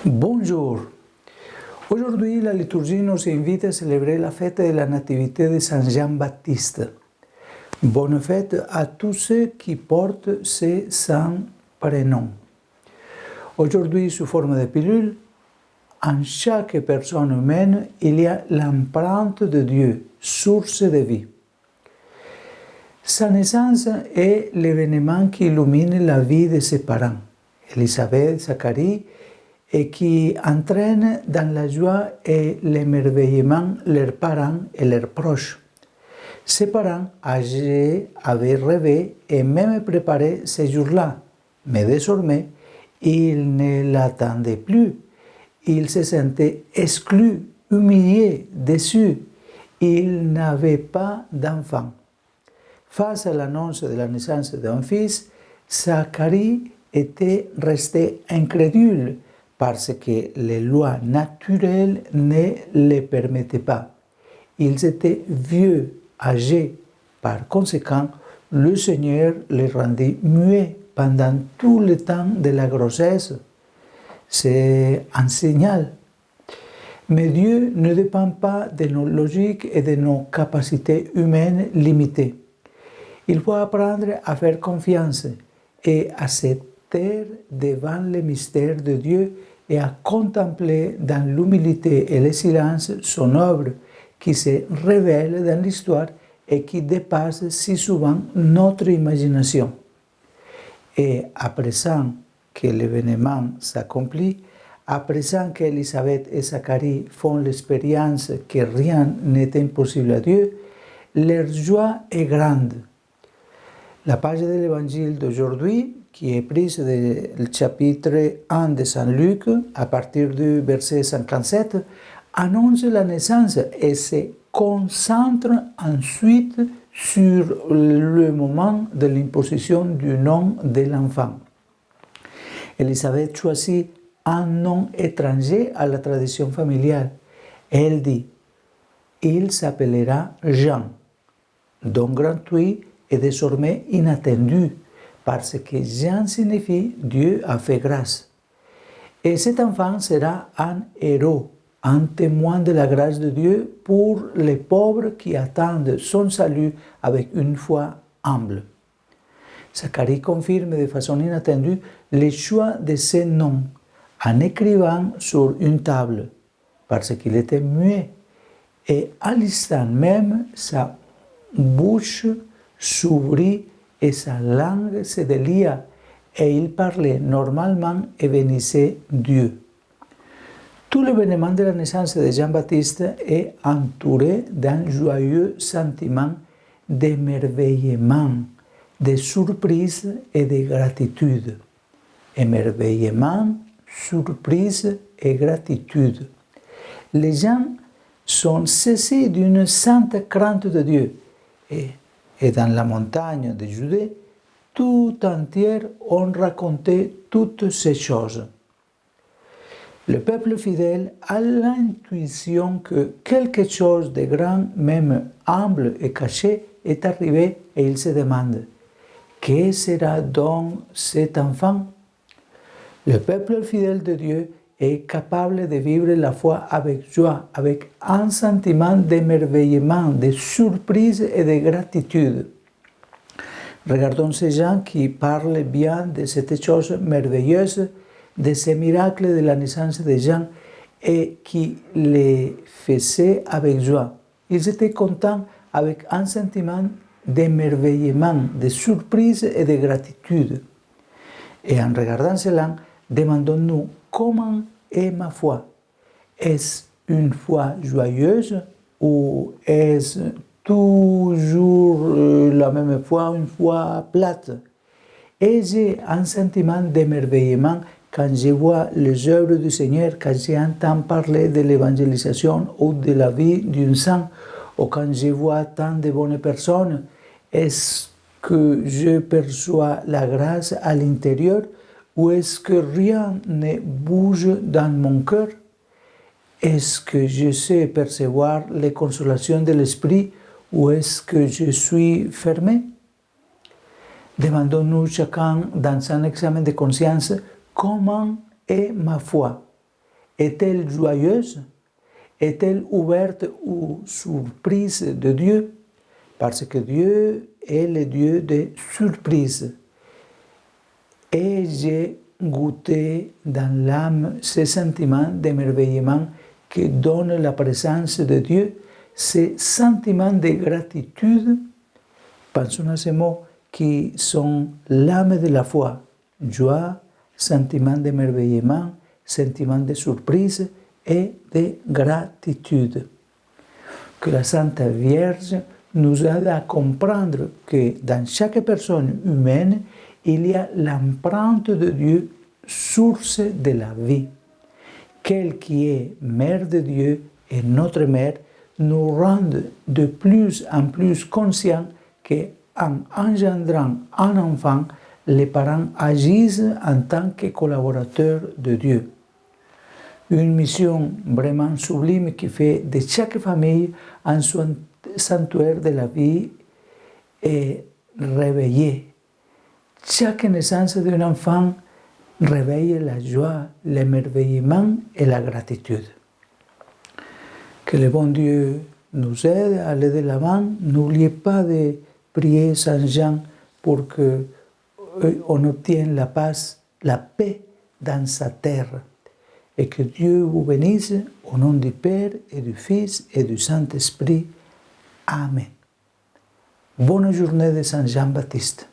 Bonjour. Aujourd'hui, la liturgie nous invite à célébrer la fête de la Nativité de Saint Jean-Baptiste. Bonne fête à tous ceux qui portent ces saints prénoms. Aujourd'hui, sous forme de pilule, en chaque personne humaine, il y a l'empreinte de Dieu, source de vie. Sa naissance est l'événement qui illumine la vie de ses parents, Élisabeth, Zacharie, et qui entraîne dans la joie et l'émerveillement leurs parents et leurs proches. Ses parents âgés avaient rêvé et même préparé ce jour-là, mais désormais, ils ne l'attendaient plus. Ils se sentaient exclus, humiliés, déçus. Ils n'avaient pas d'enfant. Face à l'annonce de la naissance d'un fils, Zacharie était resté incrédule parce que les lois naturelles ne le permettaient pas. Ils étaient vieux, âgés. Par conséquent, le Seigneur les rendit muets pendant tout le temps de la grossesse. C'est un signal. Mais Dieu ne dépend pas de nos logiques et de nos capacités humaines limitées. Il faut apprendre à faire confiance et à se taire devant le mystère de Dieu et à contempler dans l'humilité et le silence son œuvre qui se révèle dans l'histoire et qui dépasse si souvent notre imagination. Et à présent que l'événement s'accomplit, à présent qu'Élisabeth et Zacharie font l'expérience que rien n'est impossible à Dieu, leur joie est grande. La page de l'évangile d'aujourd'hui, qui est prise du chapitre 1 de Saint Luc, à partir du verset 57, annonce la naissance et se concentre ensuite sur le moment de l'imposition du nom de l'enfant. Élisabeth choisit un nom étranger à la tradition familiale. Elle dit « Il s'appellera Jean », dont gratuit est désormais inattendu, parce que Jean signifie « Dieu a fait grâce ». Et cet enfant sera un héros, un témoin de la grâce de Dieu pour les pauvres qui attendent son salut avec une foi humble. Zacharie confirme de façon inattendue le choix de ce nom en écrivant sur une table, parce qu'il était muet, et à l'instant même, sa bouche s'ouvrit et sa langue se délia, et il parlait normalement et bénissait Dieu. Tout l'événement de la naissance de Jean-Baptiste est entouré d'un joyeux sentiment d'émerveillement, de surprise et de gratitude. Émerveillement, surprise et gratitude. Les gens sont saisis d'une sainte crainte de Dieu. Et dans la montagne de Judée, tout entière ont raconté toutes ces choses. Le peuple fidèle a l'intuition que quelque chose de grand, même humble et caché, est arrivé et il se demande « Que sera donc cet enfant ?» Le peuple fidèle de Dieu est capable de vivre la foi avec joie, avec un sentiment d'émerveillement, de surprise et de gratitude. Regardons ces gens qui parlent bien de cette chose merveilleuse, de ces miracles de la naissance de Jean et qui les faisaient avec joie. Ils étaient contents avec un sentiment d'émerveillement, de surprise et de gratitude. Et en regardant cela, demandons-nous comment est ma foi. Est-ce une foi joyeuse ou est-ce toujours la même foi, une foi plate? Ai-je un sentiment d'émerveillement quand je vois les œuvres du Seigneur, quand j'entends parler de l'évangélisation ou de la vie d'un saint, ou quand je vois tant de bonnes personnes? Est-ce que je perçois la grâce à l'intérieur ou est-ce que rien ne bouge dans mon cœur? Est-ce que je sais percevoir les consolations de l'Esprit ou est-ce que je suis fermé? Demandons-nous chacun dans un examen de conscience comment est ma foi. Est-elle joyeuse? Est-elle ouverte aux surprises de Dieu? Parce que Dieu est le Dieu des surprises. Et j'ai goûté dans l'âme ces sentiments d'émerveillement que donne la présence de Dieu, ces sentiments de gratitude. Pensons à ces mots qui sont l'âme de la foi, joie, sentiment d'émerveillement, sentiment de surprise et de gratitude. Que la Sainte Vierge nous aide à comprendre que dans chaque personne humaine, il y a l'empreinte de Dieu, source de la vie. Qu'elle qui est Mère de Dieu et notre Mère nous rende de plus en plus conscients qu'en engendrant un enfant, les parents agissent en tant que collaborateurs de Dieu. Une mission vraiment sublime qui fait de chaque famille un sanctuaire de la vie et réveillé. Chaque naissance d'un enfant réveille la joie, l'émerveillement et la gratitude. Que le bon Dieu nous aide à aller de l'avant. N'oubliez pas de prier Saint Jean pour qu'on obtienne la paix dans sa terre. Et que Dieu vous bénisse au nom du Père et du Fils et du Saint-Esprit. Amen. Bonne journée de Saint Jean-Baptiste.